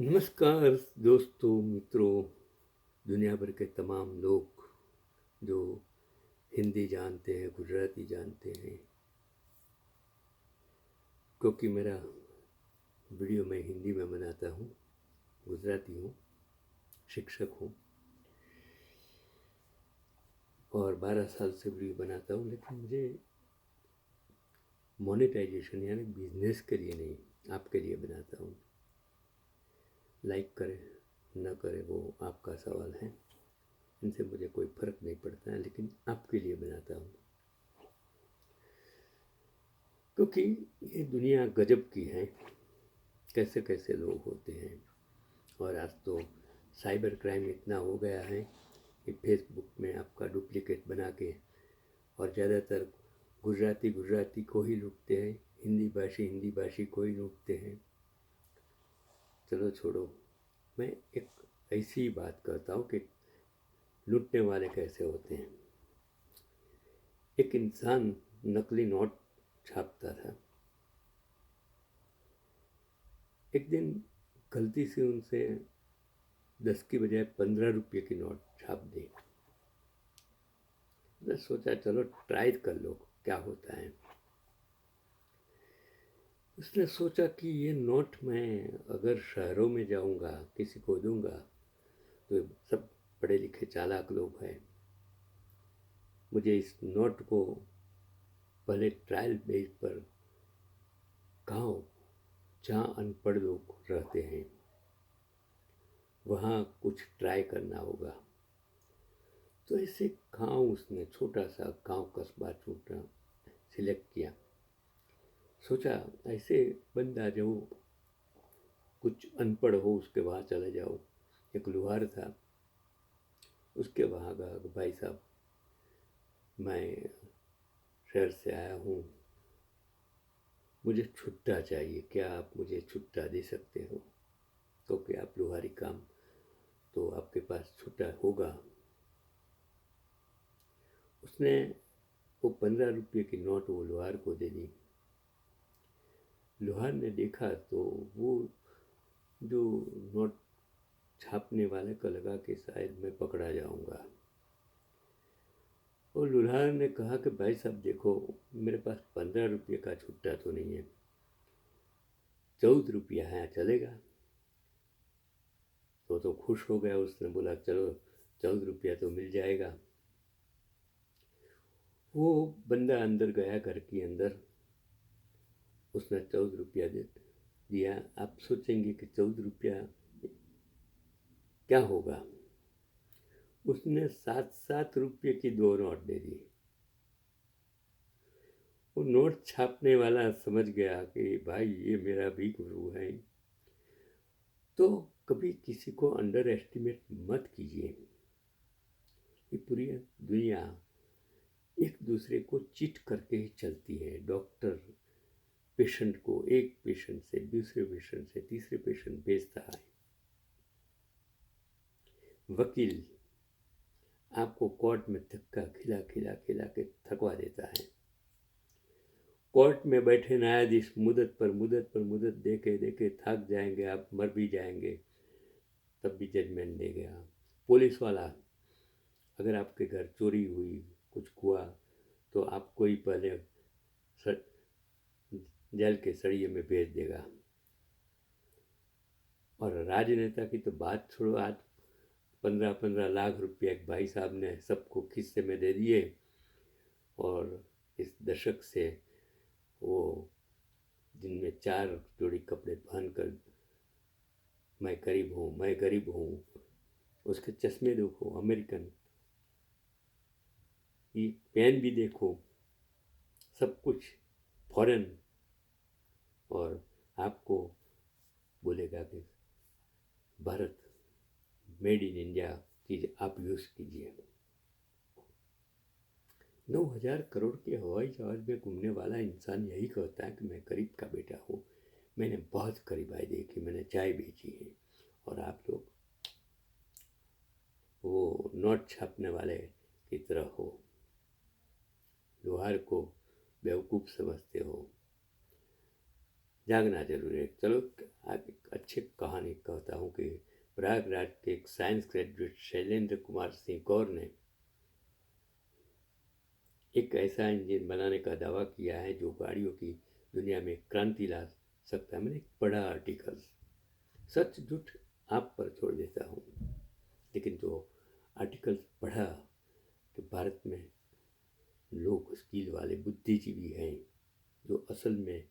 नमस्कार दोस्तों, मित्रों, दुनिया भर के तमाम लोग जो हिंदी जानते हैं, गुजराती जानते हैं, क्योंकि मेरा वीडियो मैं हिंदी में बनाता हूँ, गुजराती हूँ, शिक्षक हूँ और 12 साल से वीडियो बनाता हूँ। लेकिन मुझे मोनेटाइजेशन यानी बिजनेस के लिए नहीं, आपके लिए बनाता हूँ। लाइक करें न करें वो आपका सवाल है, इनसे मुझे कोई फ़र्क नहीं पड़ता है, लेकिन आपके लिए बनाता हूँ क्योंकि ये दुनिया गजब की है। कैसे कैसे लोग होते हैं। और आज तो साइबर क्राइम इतना हो गया है कि फेसबुक में आपका डुप्लीकेट बना के और ज़्यादातर गुजराती गुजराती को ही लूटते हैं, हिंदी भाषी को ही लूटते हैं। चलो छोड़ो, मैं एक ऐसी बात करता हूँ कि लूटने वाले कैसे होते हैं। एक इंसान नकली नोट छापता था। एक दिन गलती से उनसे 10 की बजाय 15 रुपये की नोट छाप दी। मैं सोचा चलो ट्राई कर लो क्या होता है। उसने सोचा कि ये नोट मैं अगर शहरों में जाऊंगा, किसी को दूंगा, तो सब पढ़े लिखे चालाक लोग हैं, मुझे इस नोट को पहले ट्रायल बेस पर गाँव जहाँ अनपढ़ लोग रहते हैं वहाँ कुछ ट्राई करना होगा। तो ऐसे गाँव उसने छोटा सा गाँव कस्बा छोटा सिलेक्ट किया। सोचा ऐसे बंदा जो कुछ अनपढ़ हो उसके वहाँ चले जाओ। एक लुहार था, उसके वहाँ गया कि भाई साहब मैं शहर से आया हूँ, मुझे छुट्टा चाहिए, क्या आप मुझे छुट्टा दे सकते हो? तो क्या आप लुहारी काम तो आपके पास छुट्टा होगा। उसने वो 15 रुपये की नोट वो लुहार को दे दी। लुहार ने देखा तो वो जो नोट छापने वाले को लगा कि शायद मैं पकड़ा जाऊंगा। और लुहार ने कहा कि भाई साहब देखो, मेरे पास 15 रुपये का छुट्टा तो नहीं है, 14 रुपया है, चलेगा? तो खुश हो गया। उसने बोला चलो 14 रुपया तो मिल जाएगा। वो बंदा अंदर गया घर के अंदर, उसने 14 रुपया दे दिया। आप सोचेंगे कि 14 रुपया क्या होगा। उसने 7-7 रुपये की 2 नोट दे दी। वो नोट छापने वाला समझ गया कि भाई ये मेरा भी गुरु है। तो कभी किसी को अंडर एस्टिमेट मत कीजिए। ये पूरी दुनिया एक दूसरे को चीट करके ही चलती है। डॉक्टर पेशेंट को एक पेशेंट से दूसरे पेशेंट से तीसरे पेशेंट भेजता है। वकील आपको कोर्ट में धक्का खिला खिला खिला के थकवा देता है। कोर्ट में बैठे न्यायाधीश मुदत पर मुदत पर मुदत देके देके थक जाएंगे, आप मर भी जाएंगे, तब भी जजमेंट देगा। पुलिस वाला अगर आपके घर चोरी हुई, कुछ हुआ, तो आपको ही पहले जेल के सरिये में भेज देगा। और राजनेता की तो बात छोड़ो, आज 15-15 लाख रुपये एक भाई साहब ने सबको खिस्से में दे दिए। और इस दशक से वो जिनमें 4 जोड़ी कपड़े पहनकर मैं गरीब हूँ मैं गरीब हूँ, उसके चश्मे देखो अमेरिकन, ये पेन भी देखो, सब कुछ फॉरेन। और आपको बोलेगा कि भारत मेड इन इंडिया चीज़ आप यूज़ कीजिए। 9,000 करोड़ के हवाई जहाज में घूमने वाला इंसान यही कहता है कि मैं गरीब का बेटा हूँ। मैंने बहुत गरीबाई देखी, मैंने चाय बेची है। और आप लोग वो नोट छापने वाले की तरह हो, लोहार को बेवकूफ़ समझते हो। जागना जरूरी है। चलो एक अच्छी कहानी कहता हूँ कि प्रयागराज के एक साइंस ग्रेजुएट शैलेंद्र कुमार सिंह गौर ने एक ऐसा इंजन बनाने का दावा किया है जो गाड़ियों की दुनिया में क्रांति ला सकता है। मैंने पढ़ा आर्टिकल, सच झूठ आप पर छोड़ देता हूँ, लेकिन जो आर्टिकल पढ़ा कि भारत में लोग स्किल वाले बुद्धिजीवी हैं जो असल में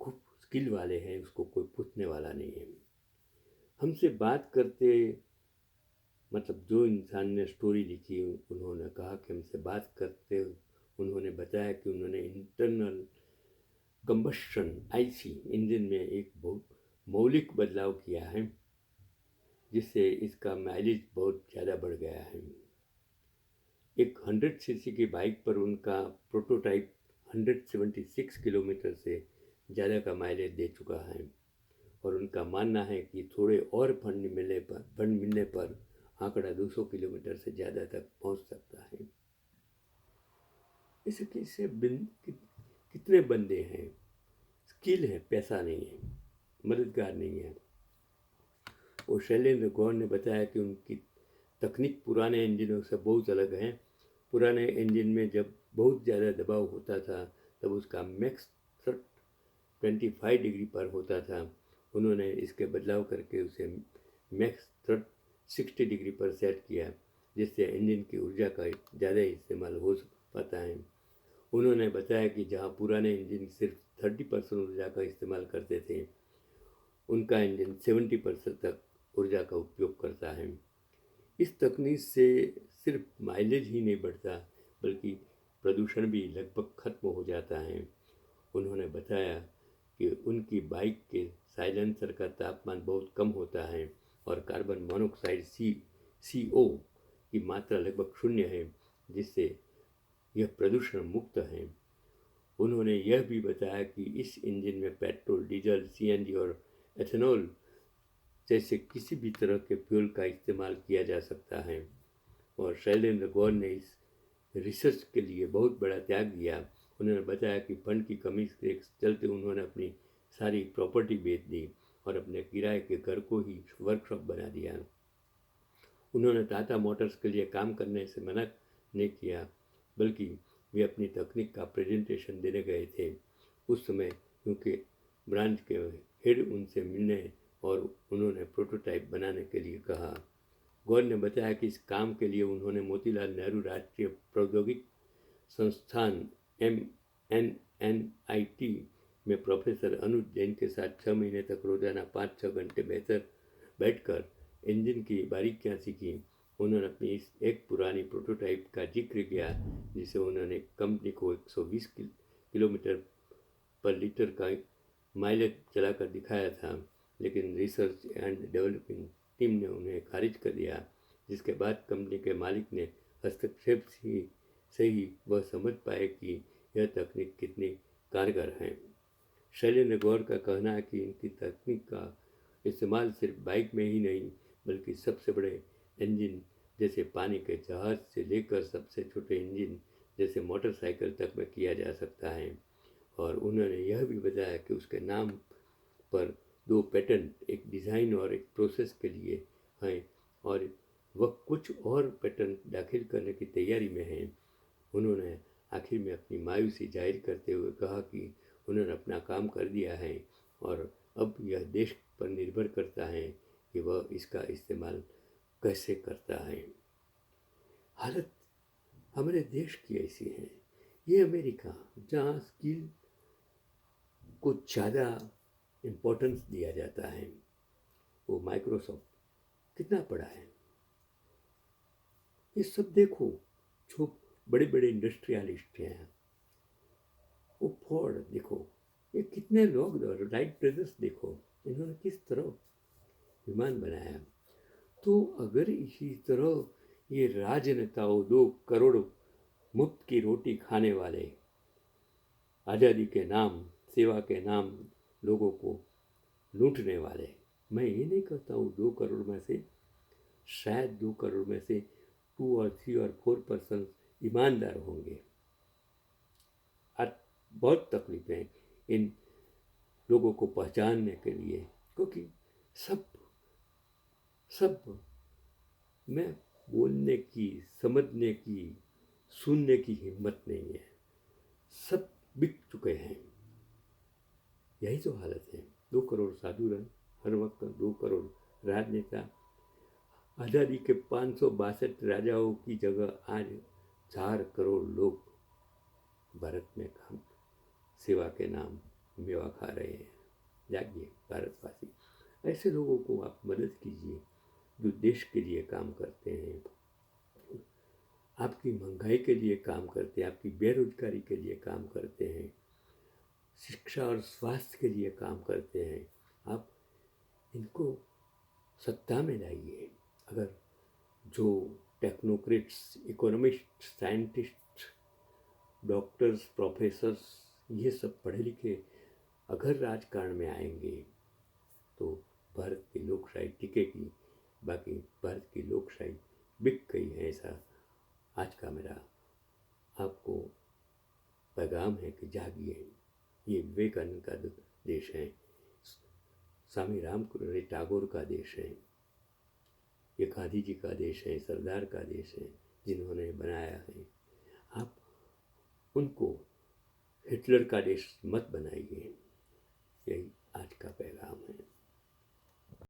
खूब स्किल वाले हैं, उसको कोई पूछने वाला नहीं है। हमसे बात करते, मतलब जो इंसान ने स्टोरी लिखी उन्होंने कहा कि हमसे बात करते उन्होंने बताया कि उन्होंने इंटरनल कंबस्शन आईसी इंजन में एक बहुत मौलिक बदलाव किया है जिससे इसका माइलेज बहुत ज़्यादा बढ़ गया है। एक 100 सीसी की बाइक पर उनका प्रोटोटाइप 176 किलोमीटर से ज़्यादा का माइलेज दे चुका है और उनका मानना है कि थोड़े और फंड मिलने पर आंकड़ा 200 किलोमीटर से ज़्यादा तक पहुंच सकता है। इससे कितने बंदे हैं, स्किल है, पैसा नहीं है, मददगार नहीं है। और शैलेंद्र गौर ने बताया कि उनकी तकनीक पुराने इंजनों से बहुत अलग है। पुराने इंजन में जब बहुत ज़्यादा दबाव होता था तब उसका मैक्स थ्रस्ट 25 डिग्री पर होता था। उन्होंने इसके बदलाव करके उसे मैक्स थ्रस्ट 60 डिग्री पर सेट किया जिससे इंजन की ऊर्जा का ज़्यादा इस्तेमाल हो पाता है। उन्होंने बताया कि जहां पुराने इंजन सिर्फ 30% ऊर्जा का इस्तेमाल करते थे, उनका इंजन 70% तक ऊर्जा का उपयोग करता है। इस तकनीक से सिर्फ माइलेज ही नहीं बढ़ता बल्कि प्रदूषण भी लगभग खत्म हो जाता है। उन्होंने बताया कि उनकी बाइक के साइलेंसर का तापमान बहुत कम होता है और कार्बन मोनोऑक्साइड CO की मात्रा लगभग शून्य है जिससे यह प्रदूषण मुक्त है। उन्होंने यह भी बताया कि इस इंजन में पेट्रोल, डीजल, सीएनजी और एथेनॉल जैसे किसी भी तरह के फ्यूल का इस्तेमाल किया जा सकता है। और शैलेंद्र गौर ने इस रिसर्च के लिए बहुत बड़ा त्याग दिया। उन्होंने बताया कि फंड की कमी के चलते उन्होंने अपनी सारी प्रॉपर्टी बेच दी और अपने किराए के घर को ही वर्कशॉप बना दिया। उन्होंने टाटा मोटर्स के लिए काम करने से मना नहीं किया बल्कि वे अपनी तकनीक का प्रेजेंटेशन देने गए थे। उस समय क्योंकि ब्रांच के हेड उनसे मिलने और उन्होंने प्रोटोटाइप बनाने के लिए कहा। गौर ने बताया कि इस काम के लिए उन्होंने मोतीलाल नेहरू राष्ट्रीय प्रौद्योगिकी संस्थान MNNIT में प्रोफेसर अनुज जैन के साथ 6 महीने तक रोजाना 5-6 घंटे बेहतर बैठकर इंजन की बारीकियां सीखी। उन्होंने अपनी इस एक पुरानी प्रोटोटाइप का जिक्र किया जिसे उन्होंने कंपनी को 120 किलोमीटर पर लीटर का माइलेज चलाकर दिखाया था, लेकिन रिसर्च एंड डेवलपिंग टीम ने उन्हें खारिज कर दिया, जिसके बाद कंपनी के मालिक ने हस्तक्षेप से ही वह समझ पाए कि यह तकनीक कितनी कारगर है। शैलेंद्र गौर का कहना है कि इनकी तकनीक का इस्तेमाल सिर्फ बाइक में ही नहीं बल्कि सबसे बड़े इंजन जैसे पानी के जहाज से लेकर सबसे छोटे इंजन जैसे मोटरसाइकिल तक में किया जा सकता है। और उन्होंने यह भी बताया कि उसके नाम पर 2 पेटेंट, एक डिज़ाइन और एक प्रोसेस के लिए हैं और वह कुछ और पेटेंट दाखिल करने की तैयारी में हैं। उन्होंने आखिर में अपनी मायूसी जाहिर करते हुए कहा कि उन्होंने अपना काम कर दिया है और अब यह देश पर निर्भर करता है कि वह इसका इस्तेमाल कैसे करता है। हालत हमारे देश की ऐसी है। ये अमेरिका जहाँ स्किल को ज़्यादा इम्पोर्टेंस दिया जाता है, वो माइक्रोसॉफ्ट कितना बड़ा है। ये सब देखो जो बड़े बड़े इंडस्ट्रियलिस्ट हैं, वो फोर्ड देखो, ये कितने लोग, राइट ब्रदर्स देखो, इन्होंने किस तरह विमान बनाया। तो अगर इसी तरह ये राजनेताओं 2 करोड़ मुफ्त की रोटी खाने वाले आज़ादी के नाम, सेवा के नाम लोगों को लूटने वाले, मैं ये नहीं कहता हूँ 2 करोड़ में से शायद 2 करोड़ में से 2 और 3 और 4% ईमानदार होंगे। आज बहुत तकलीफें हैं। इन लोगों को पहचानने के लिए, क्योंकि सब सब में बोलने की, समझने की, सुनने की हिम्मत नहीं है। सब बिक चुके हैं। यही तो हालत है। 2 करोड़ साधु रहे हर वक्त, 2 करोड़ राजनेता। आज़ादी के 562 राजाओं की जगह आज 4 करोड़ लोग भारत में काम सेवा के नाम मेवा खा रहे हैं। जागिए भारतवासी, ऐसे लोगों को आप मदद कीजिए जो देश के लिए काम करते हैं, आपकी महंगाई के लिए काम करते हैं, आपकी बेरोजगारी के लिए काम करते हैं, शिक्षा और स्वास्थ्य के लिए काम करते हैं। आप इनको सत्ता में लाइए। अगर जो technocrats, economist, scientist, doctors, professors, ये सब पढ़े लिखे अगर राजकारण में आएंगे तो भारत की लोकशाही टिकेगी। बाकी भारत की लोकशाही बिक गई है, ऐसा आज का मेरा आपको पैगाम है कि जागिए। ये विवेकानंद का देश है, स्वामी रामकृष्ण टैगोर का देश है, ये गांधी जी का देश है, सरदार का देश है, जिन्होंने बनाया है। आप उनको हिटलर का देश मत बनाइए। यही आज का पैगाम है।